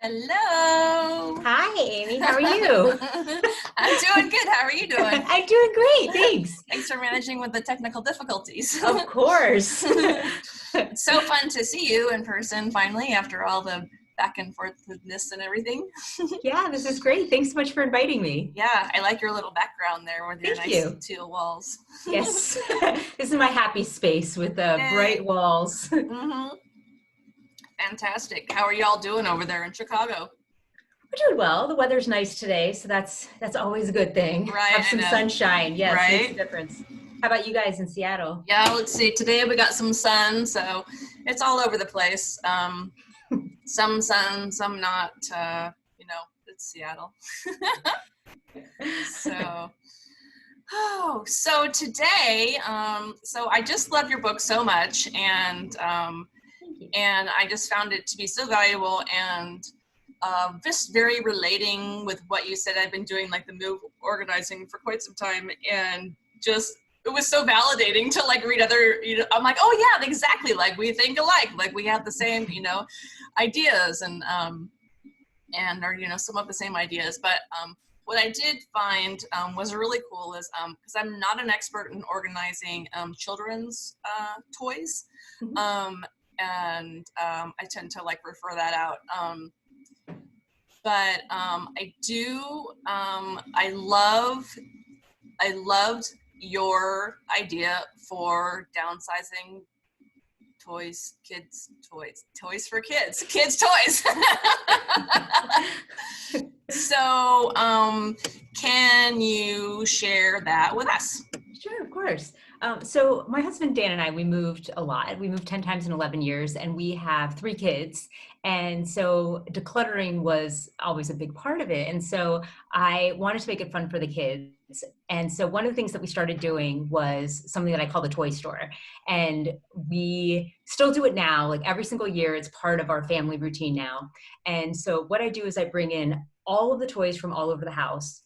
Hello. Hi, Amy. How are you? I'm doing good. How are you doing? I'm doing great. Thanks. Thanks for managing with the technical difficulties. Of course. It's so fun to see you in person finally after all the back and forthness and everything. Yeah, this is great. Thanks so much for inviting me. Yeah, I like your little background there with your Thank nice you. teal walls. Yes. This is my happy space with Yay. bright walls. Fantastic. How are y'all doing over there in Chicago? We're doing well. The weather's nice today, so that's always a good thing. Right, Have some I know. sunshine. Yes, makes a Right? difference. How about you guys in Seattle? Yeah, let's see. Today we got some sun, so it's all over the place. Some sun, some not. It's Seattle. So today, so I just love your book so much, and I just found it to be so valuable and just very relating with what you said. I've been doing like the move organizing for quite some time, and just it was so validating to like read other, I'm like, oh yeah, exactly, like we think alike, like we have the same, ideas and or some of the same ideas. But what I did find was really cool is because I'm not an expert in organizing children's toys, and I tend to like refer that out. But I do. I loved your idea for downsizing toys, toys for kids, toys. So, can you share that with us? Sure, of course. So my husband, Dan, and I, we moved a lot. We moved 10 times in 11 years, and we have 3 kids. And so decluttering was always a big part of it. And so I wanted to make it fun for the kids. And so one of the things that we started doing was something that I call the toy store. And we still do it now, like every single year. It's part of our family routine now. And so what I do is I bring in all of the toys from all over the house,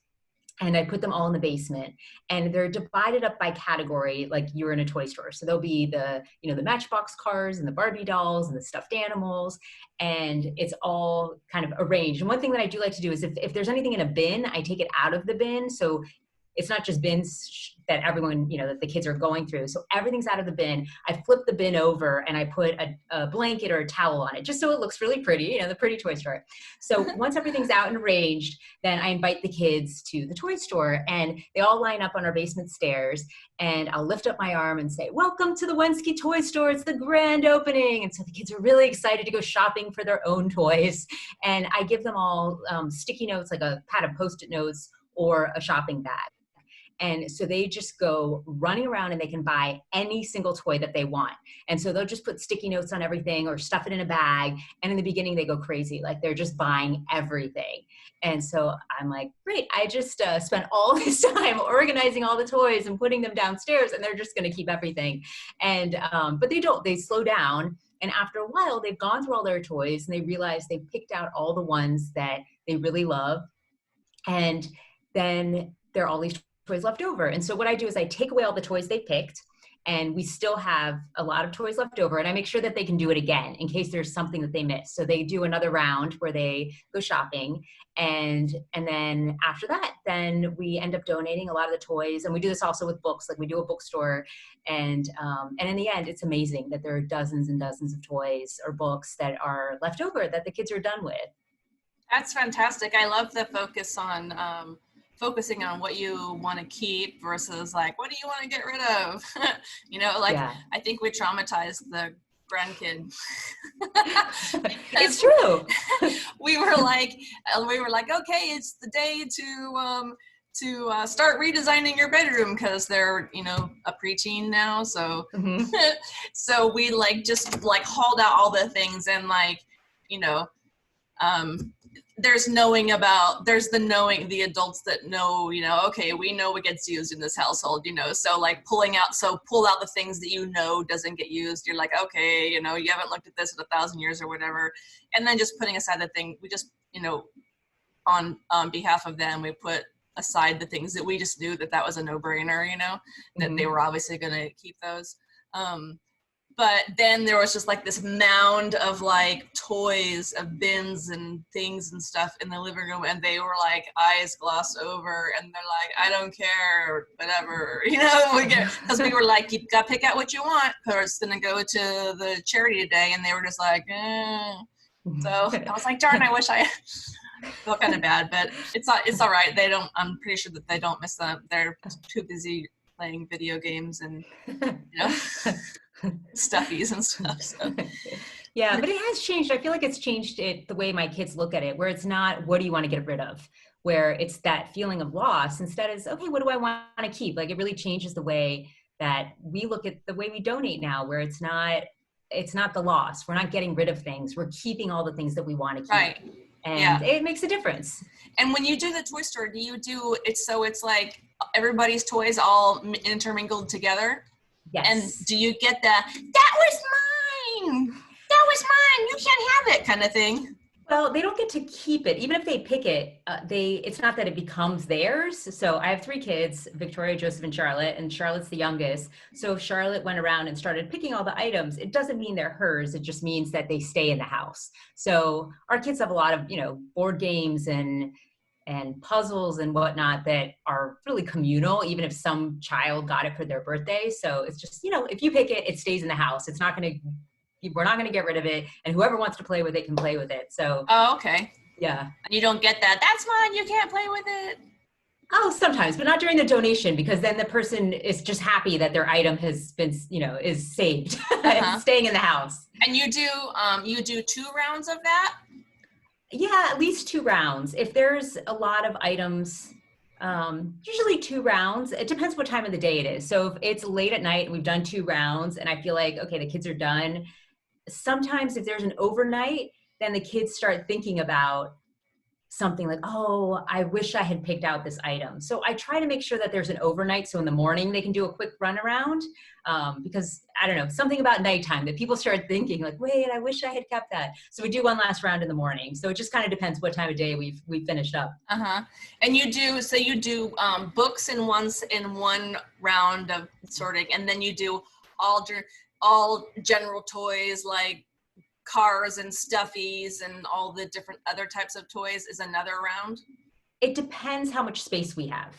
and I put them all in the basement, and they're divided up by category, like you're in a toy store. So there'll be the Matchbox cars and the Barbie dolls and the stuffed animals, and it's all kind of arranged. And one thing that I do like to do is if there's anything in a bin, I take it out of the bin. So it's not just bins that everyone, that the kids are going through. So everything's out of the bin. I flip the bin over and I put a blanket or a towel on it, just so it looks really pretty, the pretty toy store. So once everything's out and arranged, then I invite the kids to the toy store, and they all line up on our basement stairs, and I'll lift up my arm and say, "Welcome to the Wenzke toy store. It's the grand opening." And so the kids are really excited to go shopping for their own toys. And I give them all sticky notes, like a pad of Post-it notes or a shopping bag. And so they just go running around, and they can buy any single toy that they want. And so they'll just put sticky notes on everything or stuff it in a bag. And in the beginning, they go crazy. Like they're just buying everything. And so I'm like, great, I just spent all this time organizing all the toys and putting them downstairs, and they're just going to keep everything. And but they don't. They slow down. And after a while, they've gone through all their toys, and they realize they've picked out all the ones that they really love. And then there are all these toys left over. And so what I do is I take away all the toys they picked, and we still have a lot of toys left over, and I make sure that they can do it again in case there's something that they missed. So they do another round where they go shopping, and then after that, then we end up donating a lot of the toys. And we do this also with books, like we do a bookstore, and in the end, it's amazing that there are dozens and dozens of toys or books that are left over that the kids are done with. That's fantastic. I love the focus on focusing on what you want to keep versus like, what do you want to get rid of? Yeah. I think we traumatized the grandkid. It's true. we were like, okay, it's the day to start redesigning your bedroom, because they're, a preteen now. So, so we just hauled out all the things, and there's the adults that know, okay, we know what gets used in this household, so pull out the things that doesn't get used. You're like, okay, you haven't looked at this in 1,000 years or whatever. And then just putting aside the thing, we just, on behalf of them, we put aside the things that we just knew that was a no-brainer, that they were obviously going to keep those. But then there was just like this mound of like toys, of bins and things and stuff in the living room, and they were like eyes glossed over, and they're like, I don't care, whatever, because we were like, you gotta pick out what you want, because it's gonna go to the charity today, and they were just like, eh. So I was like, darn, I wish I felt kind of bad, but it's all right. I'm pretty sure that they don't miss them. They're too busy playing video games and stuffies and stuff. So. Yeah, but it has changed. I feel like it's changed the way my kids look at it, where it's not, what do you want to get rid of? Where it's that feeling of loss. Instead is, okay, what do I want to keep? Like, it really changes the way that we look at the way we donate now, where it's not the loss. We're not getting rid of things. We're keeping all the things that we want to keep. Right. And it makes a difference. And when you do the toy store, do you do it so it's like everybody's toys all intermingled together? Yes. And do you get that was mine, that was mine, you can't have it kind of thing? Well, they don't get to keep it. Even if they pick it, it's not that it becomes theirs. So I have 3 kids, Victoria, Joseph, and Charlotte, and Charlotte's the youngest. So if Charlotte went around and started picking all the items, it doesn't mean they're hers. It just means that they stay in the house. So our kids have a lot of, board games and puzzles and whatnot that are really communal, even if some child got it for their birthday. So it's just, if you pick it, it stays in the house. We're not going to get rid of it, and whoever wants to play with it can play with it. So. Oh, okay. Yeah. And you don't get that. That's mine. You can't play with it. Oh, sometimes, but not during the donation, because then the person is just happy that their item has been, is saved, and staying in the house. And you do 2 rounds of that? Yeah, at least 2 rounds. If there's a lot of items, usually 2 rounds. It depends what time of the day it is. So if it's late at night and we've done 2 rounds and I feel like, okay, the kids are done. Sometimes if there's an overnight, then the kids start thinking about something like, oh, I wish I had picked out this item. So I try to make sure that there's an overnight. So in the morning, they can do a quick run around, because I don't know, something about nighttime that people start thinking like, wait, I wish I had kept that. So we do one last round in the morning. So it just kind of depends what time of day we've finished up. And you do books in one round of sorting, and then you do all general toys like cars and stuffies and all the different other types of toys is another round? It depends how much space we have.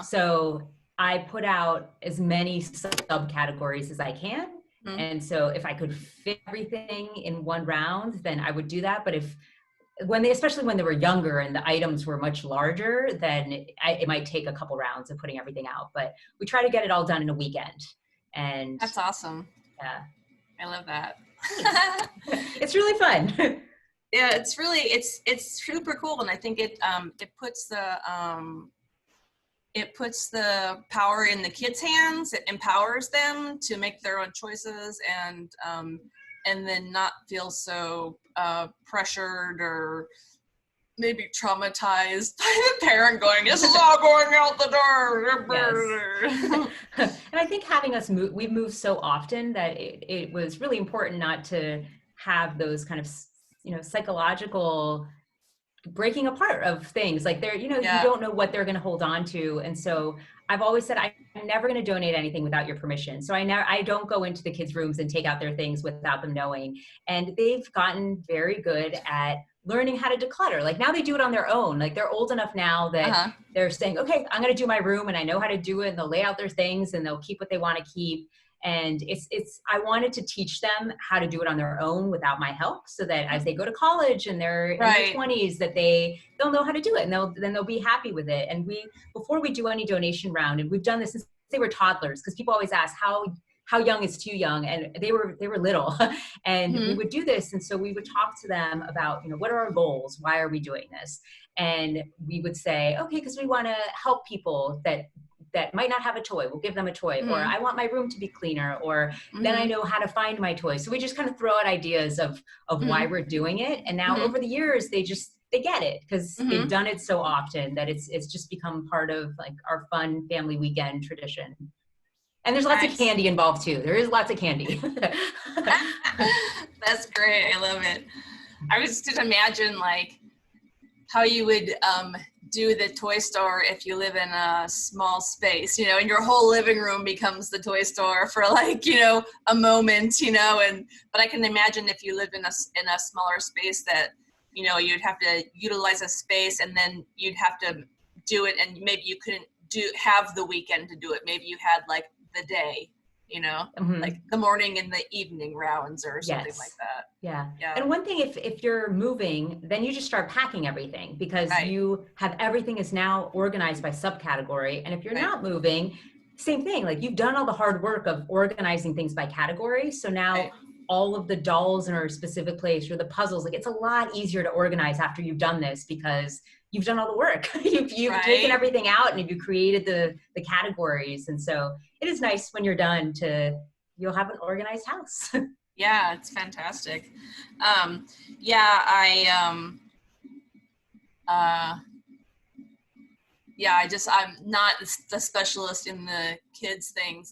So I put out as many subcategories as I can. And so if I could fit everything in one round, then I would do that. But especially when they were younger and the items were much larger, then it might take a couple rounds of putting everything out. But we try to get it all done in a weekend. And that's awesome. Yeah. I love that. It's really fun. Yeah, it's super cool, and I think it puts the power in the kids' hands. It empowers them to make their own choices, and then not feel so pressured or maybe traumatized by the parent going, this is all going out the door. Yes. And I think having us move, we've moved so often that it was really important not to have those kind of, psychological breaking apart of things. Like you don't know what they're going to hold on to. And so I've always said, I'm never going to donate anything without your permission. So I don't go into the kids' rooms and take out their things without them knowing. And they've gotten very good at learning how to declutter. Like now they do it on their own. Like they're old enough now that they're saying, okay, I'm going to do my room and I know how to do it. And they'll lay out their things and they'll keep what they want to keep. And I wanted to teach them how to do it on their own without my help, so that as they go to college and they're in their 20s, that they'll know how to do it, and then they'll be happy with it. And before we do any donation round, and we've done this since they were toddlers, because people always ask how young is too young, and they were little, and we would do this. And so we would talk to them about, what are our goals? Why are we doing this? And we would say, okay, because we want to help people that might not have a toy. We'll give them a toy, or I want my room to be cleaner, or then I know how to find my toy. So we just kind of throw out ideas of why we're doing it. And now over the years, they get it, because they've done it so often that it's just become part of like our fun family weekend tradition. And there's lots of candy involved too. There is lots of candy. That's great. I love it. I was just imagine like how you would do the toy store if you live in a small space, you know, and your whole living room becomes the toy store for like, you know, a moment, you know, but I can imagine if you live in a smaller space that, you know, you'd have to utilize a space and then you'd have to do it, and maybe you couldn't have the weekend to do it. Maybe you had like the day, you know, like the morning and the evening rounds or something like that. Yeah. Yeah. And one thing, if you're moving, then you just start packing everything, because you have everything is now organized by subcategory. And if you're not moving, same thing, like you've done all the hard work of organizing things by category. So now all of the dolls in a specific place, or the puzzles, like it's a lot easier to organize after you've done this, because you've done all the work. You've taken everything out and you've created the categories. And so it is nice when you're done you'll have an organized house. Yeah, it's fantastic. I'm not the specialist in the kids things,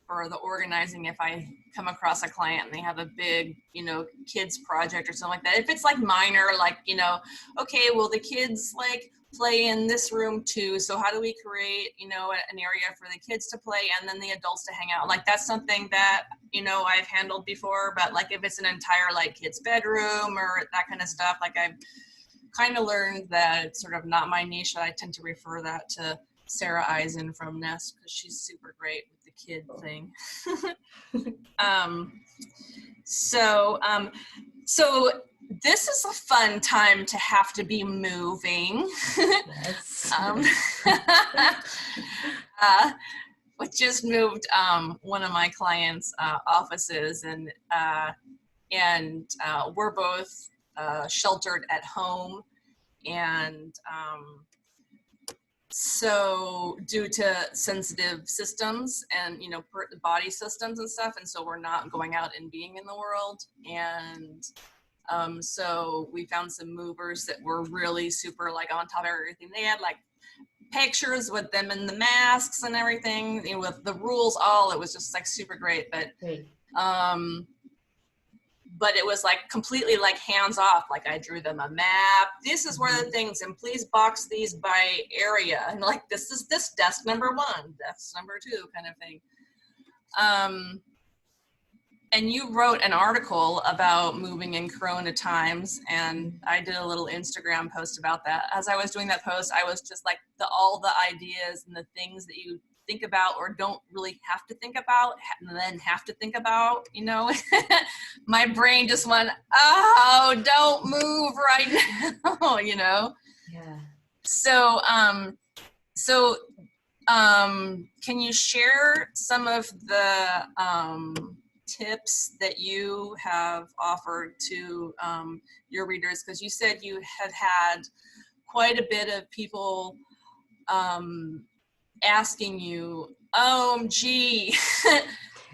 for the organizing. If I come across a client and they have a big, you know, kids project or something like that, if it's like minor, like, you know, okay, well, the kids like play in this room too, so how do we create, you know, an area for the kids to play and then the adults to hang out, like that's something that, you know, I've handled before. But like if it's an entire like kids bedroom or that kind of stuff, like I've kind of learned that it's sort of not my niche. I tend to refer that to Sarah Eisen from Nest, because she's super great with the kid thing. So this is a fun time to have to be moving. Yes. We just moved one of my clients' offices, and we're both sheltered at home, and so due to sensitive systems and, you know, body systems and stuff, and so we're not going out and being in the world. And so we found some movers that were really super like on top of everything. They had like pictures with them in the masks and everything, you know, with the rules, it was just like super great. But it was like completely like hands off. Like I drew them a map. This is where the things, and please box these by area. And like, this is this desk number 1, desk number 2 kind of thing. And you wrote an article about moving in Corona times, and I did a little Instagram post about that. As I was doing that post, I was just like, all the ideas and the things that you think about or don't really have to think about, and then have to think about, you know. My brain just went, oh, don't move right now, you know. Yeah. So can you share some of the tips that you have offered to your readers? Because you said you had had quite a bit of people asking you, OMG,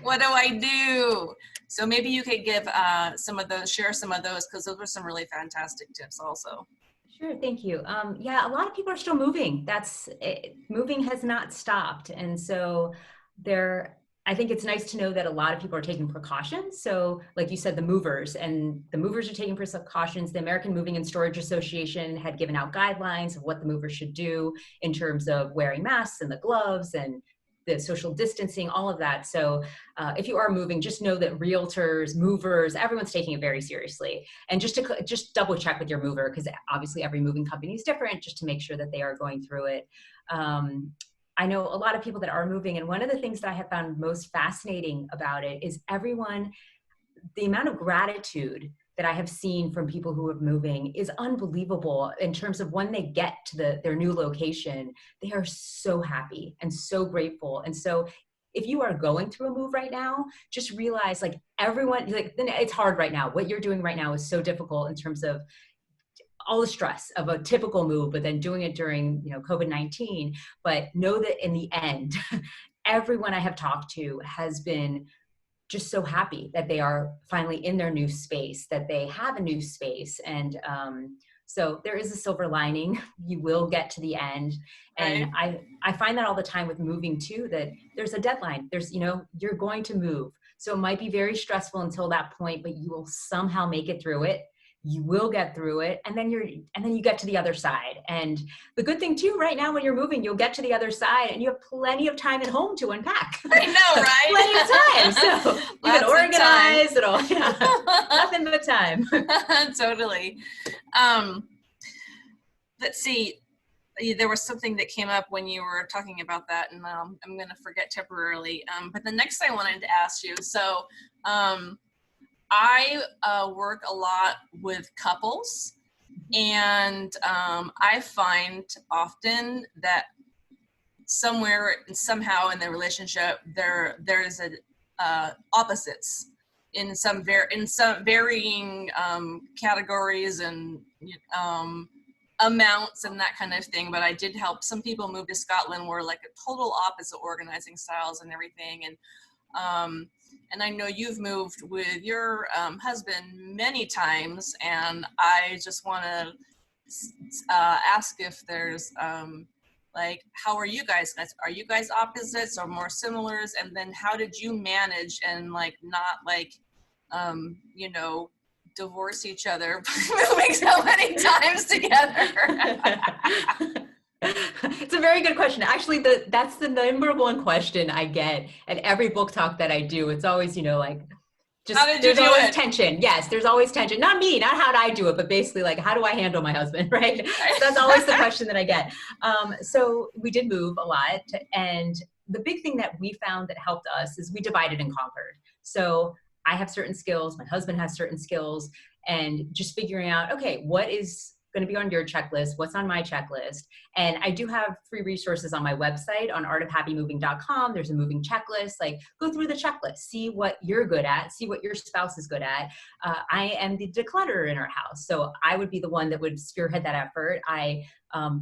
what do I do? So maybe you could give share some of those, because those were some really fantastic tips also. Sure, thank you. Yeah, a lot of people are still moving. Moving has not stopped. And so I think it's nice to know that a lot of people are taking precautions. So like you said, the movers are taking precautions. The American Moving and Storage Association had given out guidelines of what the movers should do in terms of wearing masks and the gloves and the social distancing, all of that. So if you are moving, just know that realtors, movers, everyone's taking it very seriously. And just double check with your mover, because obviously every moving company is different, just to make sure that they are going through it. I know a lot of people that are moving, and one of the things that I have found most fascinating about it is the amount of gratitude that I have seen from people who are moving is unbelievable. In terms of when they get to their new location, they are so happy and so grateful. And so if you are going through a move right now, just realize like everyone, like it's hard right now. What you're doing right now is so difficult in terms of all the stress of a typical move, but then doing it during, you know, COVID-19. But know that in the end, everyone I have talked to has been just so happy that they are finally in their new space, that they have a new space. And so there is a silver lining. You will get to the end. And I find that all the time with moving too, that there's a deadline. You're going to move. So it might be very stressful until that point, but you will somehow make it through it. You will get through it. And then you get to the other side. And the good thing too, right now, when you're moving, you'll get to the other side and you have plenty of time at home to unpack. I know, right? Plenty of time. So you can organize it all. Yeah. Nothing but time. Totally. Let's see. There was something that came up when you were talking about that, and I'm going to forget temporarily. But the next thing I wanted to ask you, so I work a lot with couples, and I find often that somehow in the relationship there's opposites in some varying categories and amounts and that kind of thing. But I did help some people move to Scotland where like a total opposite organizing styles and everything. And I know you've moved with your husband many times, and I just want to ask if there's like, how are you guys? Are you guys opposites or more similars? And then how did you manage and like not like divorce each other by moving so many times together? It's a very good question. Actually, that's the number one question I get at every book talk that I do. It's always, there's always tension. Yes, there's always tension. Not me, not how I do it, but basically like, how do I handle my husband, right? So that's always the question that I get. So we did move a lot. And the big thing that we found that helped us is we divided and conquered. So I have certain skills, my husband has certain skills, and just figuring out, okay, what is going to be on your checklist, what's on my checklist. And I do have free resources on my website on artofhappymoving.com. There's a moving checklist. Like, go through the checklist, see what you're good at, see what your spouse is good at. I am the declutterer in our house, so I would be the one that would spearhead that effort.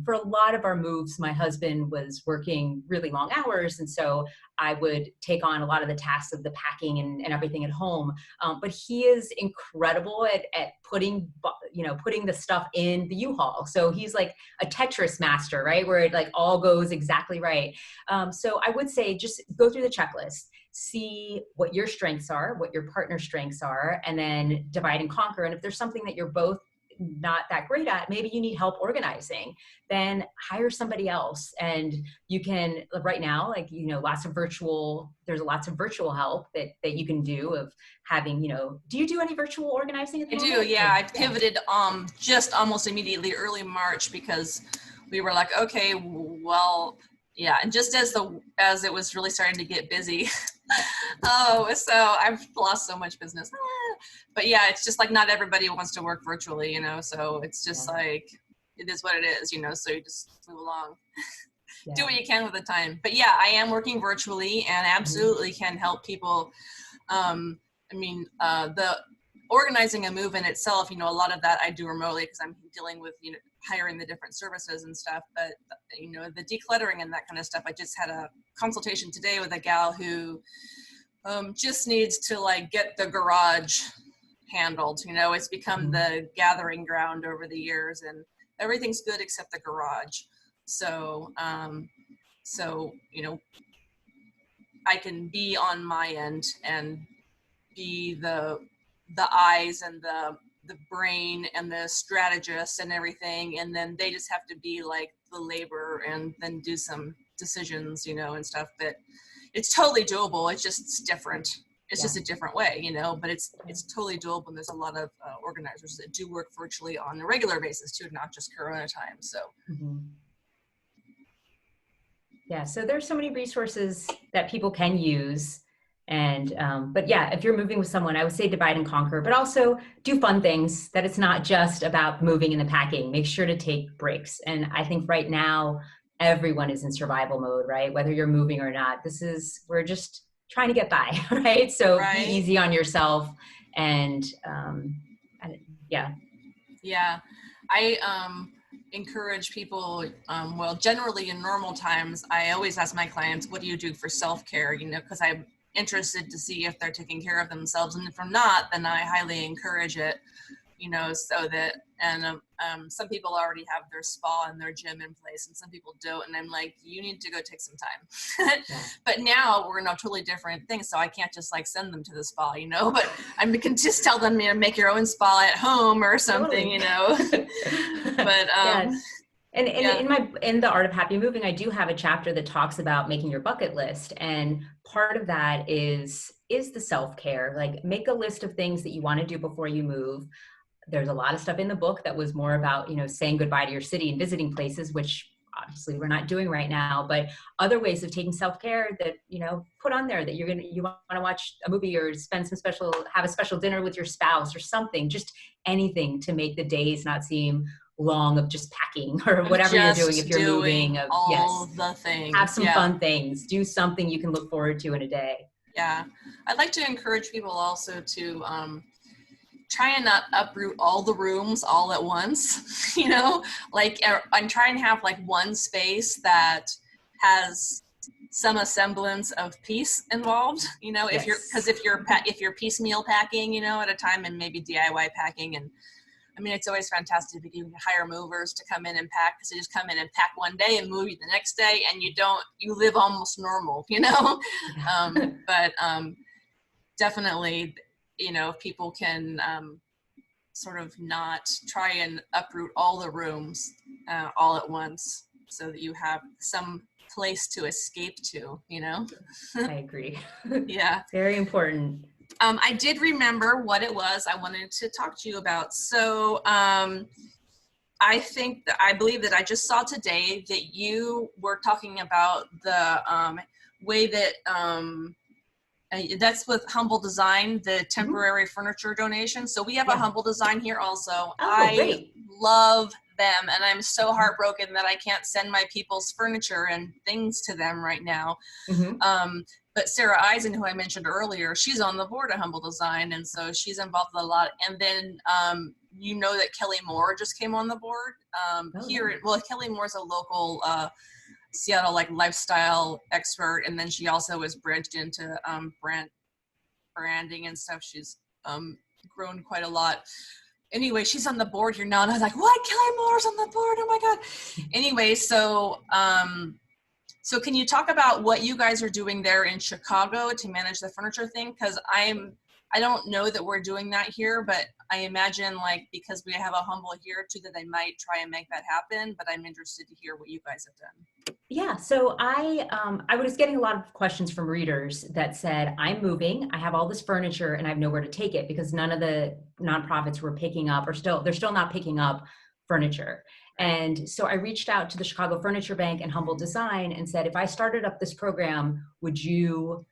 For a lot of our moves, my husband was working really long hours, and so I would take on a lot of the tasks of the packing and everything at home. But he is incredible at putting the stuff in the U-Haul. So he's like a Tetris master, right? Where it like all goes exactly right. So I would say just go through the checklist, see what your strengths are, what your partner's strengths are, and then divide and conquer. And if there's something that you're both not that great at, maybe you need help organizing, then hire somebody else. And you can, right now, like, there's lots of virtual help that you can do of having, do you do any virtual organizing at the moment? I do, yeah. I pivoted just almost immediately early March because we were like, okay, well, yeah. And just as it was really starting to get busy, so I've lost so much business. But yeah, it's just like not everybody wants to work virtually, so it's just like, it is what it is, so you just move along. Yeah. Do what you can with the time. But yeah, I am working virtually and absolutely can help people. The organizing a move in itself, a lot of that I do remotely because I'm dealing with, hiring the different services and stuff. But, the decluttering and that kind of stuff, I just had a consultation today with a gal who just needs to like get the garage handled. It's become the gathering ground over the years, and everything's good except the garage. So, I can be on my end and be the eyes and the brain and the strategist and everything, and then they just have to be like the labor and then do some decisions, and stuff. But it's totally doable. It's different. It's just a different way, but it's totally doable. And there's a lot of organizers that do work virtually on a regular basis too, not just Corona time. So. Yeah, so there's so many resources that people can use. And, but yeah, if you're moving with someone, I would say divide and conquer, but also do fun things, that it's not just about moving and the packing. Make sure to take breaks. And I think right now, everyone is in survival mode, right? Whether you're moving or not, we're just trying to get by, right? So be easy on yourself. And yeah. Yeah. I encourage people, generally in normal times, I always ask my clients, what do you do for self-care? Because I'm interested to see if they're taking care of themselves. And if they're not, then I highly encourage it. you know, so that, and some people already have their spa and their gym in place, and some people don't. And I'm like, you need to go take some time. Yeah. But now we're in a totally different thing. So I can't just like send them to the spa, you know, but I can just tell them, you know, make your own spa at home or something, Totally. you know. But yeah. And yeah. in the Art of Happy Moving, I do have a chapter that talks about making your bucket list. And part of that is the self-care. Like, make a list of things that you want to do before you move. There's a lot of stuff in the book that was more about, you know, saying goodbye to your city and visiting places, which obviously we're not doing right now, but other ways of taking self-care that, you know, put on there, that you want to watch a movie or have a special dinner with your spouse or something, just anything to make the days not seem long of just packing or whatever you're doing. If you're moving, all the things, have some fun things, do something you can look forward to in a day. Yeah. I'd like to encourage people also to, try and not uproot all the rooms all at once, you know, like, and try and have like one space that has some semblance of peace involved, you know, if you're piecemeal packing, you know, at a time, and maybe DIY packing. And I mean, it's always fantastic if you can hire movers to come in and pack, because they just come in and pack one day and move you the next day, and you live almost normal, you know. But definitely, you know, if people can sort of not try and uproot all the rooms all at once, so that you have some place to escape to, you know. I agree. Yeah. Very important. I did remember what it was I wanted to talk to you about. So I believe that I just saw today that you were talking about the way that that's with Humble Design, the temporary furniture donation. So we have a Humble Design here also. Great. Love them, and I'm so heartbroken that I can't send my people's furniture and things to them right now. But Sarah Eisen, who I mentioned earlier, she's on the board at Humble Design, and so she's involved in a lot. And then you know that Kelly Moore just came on the board Kelly Moore's a local Seattle like lifestyle expert, and then she also is branched into branding and stuff. She's grown quite a lot. Anyway, she's on the board here now, and I was like, what? Kelly Moore's on the board? Oh my God. Anyway, so so can you talk about what you guys are doing there in Chicago to manage the furniture thing? Because I don't know that we're doing that here, but I imagine, like, because we have a Humble here too, that they might try and make that happen. But I'm interested to hear what you guys have done. Yeah, so I was getting a lot of questions from readers that said, I'm moving, I have all this furniture, and I have nowhere to take it, because none of the nonprofits were picking up, they're still not picking up furniture. And so I reached out to the Chicago Furniture Bank and Humble Design and said, if I started up this program, do you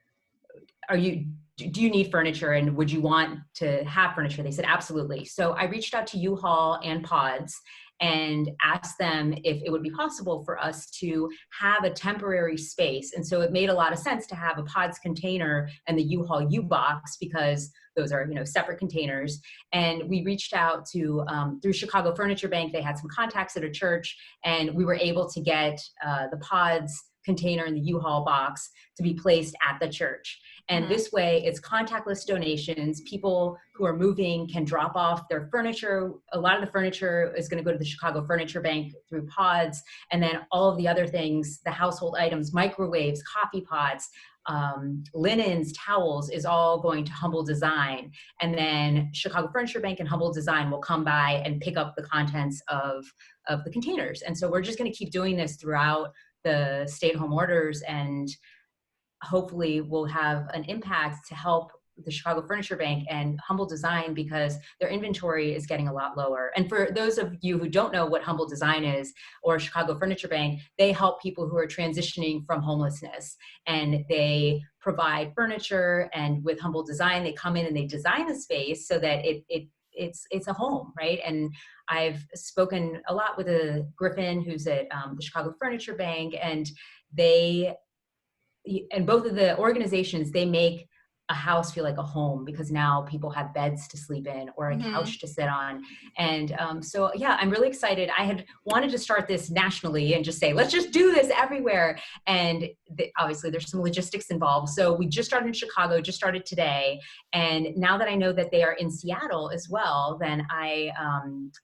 need furniture, and would you want to have furniture? They said, absolutely. So I reached out to U-Haul and Pods and asked them if it would be possible for us to have a temporary space. And so it made a lot of sense to have a Pods container and the U-Haul U-Box, because those are, you know, separate containers. And we reached out to, through Chicago Furniture Bank, they had some contacts at a church, and we were able to get the Pods container and the U-Haul box to be placed at the church. And this way, it's contactless donations. People who are moving can drop off their furniture. A lot of the furniture is going to go to the Chicago Furniture Bank through Pods. And then all of the other things, the household items, microwaves, coffee pots, linens, towels, is all going to Humble Design. And then Chicago Furniture Bank and Humble Design will come by and pick up the contents of the containers. And so we're just going to keep doing this throughout the stay-at-home orders, and hopefully we'll have an impact to help the Chicago Furniture Bank and Humble Design, because their inventory is getting a lot lower. And for those of you who don't know what Humble Design is, or Chicago Furniture Bank, they help people who are transitioning from homelessness, and they provide furniture. And with Humble Design, they come in and they design the space so that it's a home, right? And I've spoken a lot with Griffin, who's at the Chicago Furniture Bank, and both of the organizations, they make a house feel like a home, because now people have beds to sleep in or a couch to sit on. And so, yeah, I'm really excited. I had wanted to start this nationally and just say, let's just do this everywhere. And obviously there's some logistics involved. So we just started in Chicago, just started today. And now that I know that they are in Seattle as well, then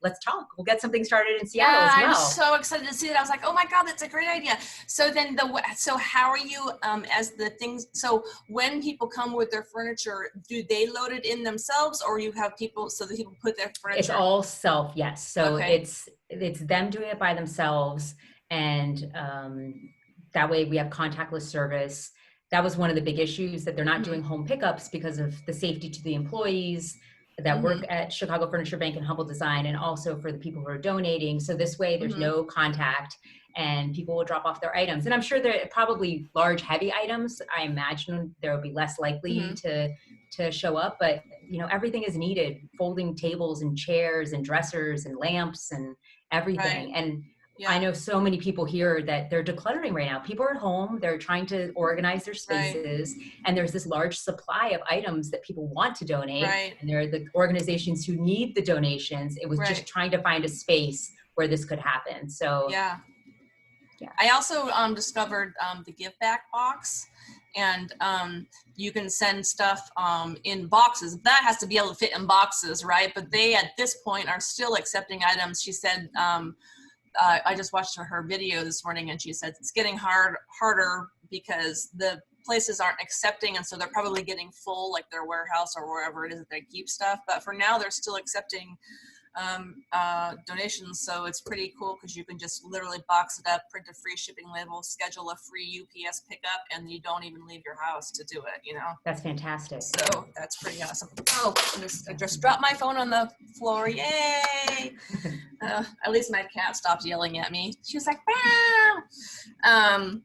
let's talk. We'll get something started in Seattle as well. I'm so excited to see it. I was like, oh my God, that's a great idea. So then so how are you as the things, so when people come with their furniture, do they load it in themselves, or you have people, so that people put their furniture? It's all self, yes. So it's them doing it by themselves. And that way we have contactless service. That was one of the big issues, that they're not doing home pickups because of the safety to the employees that work at Chicago Furniture Bank and Humble Design, and also for the people who are donating. So this way there's no contact, and people will drop off their items. And I'm sure they're probably large, heavy items. I imagine there will be less likely to show up, but everything is needed: folding tables and chairs and dressers and lamps and everything. And I know so many people here that they're decluttering right now. People are at home, they're trying to organize their spaces, and there's this large supply of items that people want to donate. And there are the organizations who need the donations. It was just trying to find a space where this could happen. So I also discovered the Give Back box, and you can send stuff in boxes. That has to be able to fit in boxes, right? But they, at this point, are still accepting items. She said, I just watched her video this morning, and she said it's getting harder because the places aren't accepting, and so they're probably getting full, like their warehouse or wherever it is that they keep stuff. But for now, they're still accepting donations, so it's pretty cool because you can just literally box it up, print a free shipping label, schedule a free UPS pickup, and you don't even leave your house to do it. That's fantastic. So that's pretty awesome. Oh, I just dropped my phone on the floor. Yay! At least my cat stopped yelling at me. She was like, "Meow."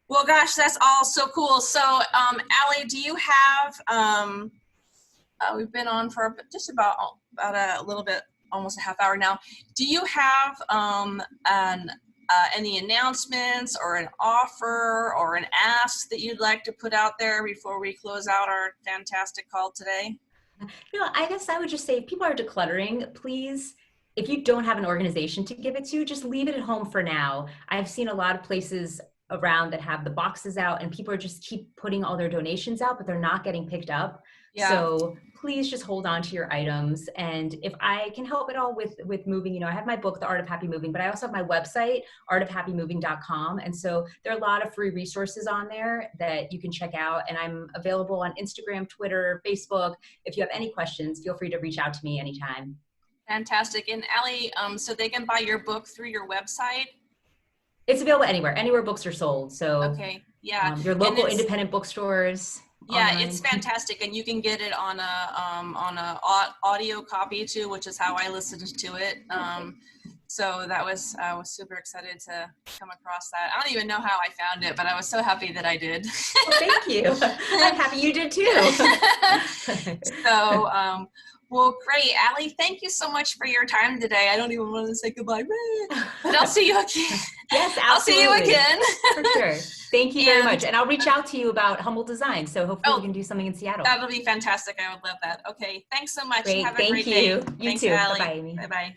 Well, gosh, that's all so cool. So, Ali, do you have? We've been on for just about a little bit, almost a half hour now. Do you have any announcements or an offer or an ask that you'd like to put out there before we close out our fantastic call today? I guess I would just say, if people are decluttering, please, if you don't have an organization to give it to, just leave it at home for now. I've seen a lot of places around that have the boxes out, and people are just keep putting all their donations out, but they're not getting picked up. So please just hold on to your items. And if I can help at all with moving, I have my book, The Art of Happy Moving, but I also have my website, artofhappymoving.com. And so there are a lot of free resources on there that you can check out. And I'm available on Instagram, Twitter, Facebook. If you have any questions, feel free to reach out to me anytime. Fantastic. And Ali, so they can buy your book through your website? It's available anywhere books are sold. So your local independent bookstores. Yeah, online. It's fantastic, and you can get it on a audio copy too, which is how I listened to it. So I was super excited to come across that. I don't even know how I found it, but I was so happy that I did. Well, thank you. I'm happy you did too. So, well, great, Ali. Thank you so much for your time today. I don't even want to say goodbye, but I'll see you again. Yes, absolutely. I'll see you again. For sure. Thank you very much. And I'll reach out to you about Humble Design. So hopefully we can do something in Seattle. That'll be fantastic. I would love that. Okay. Thanks so much. Great. Have a great day. You Thanks, too. Ali. Bye-bye, Amy. Bye-bye.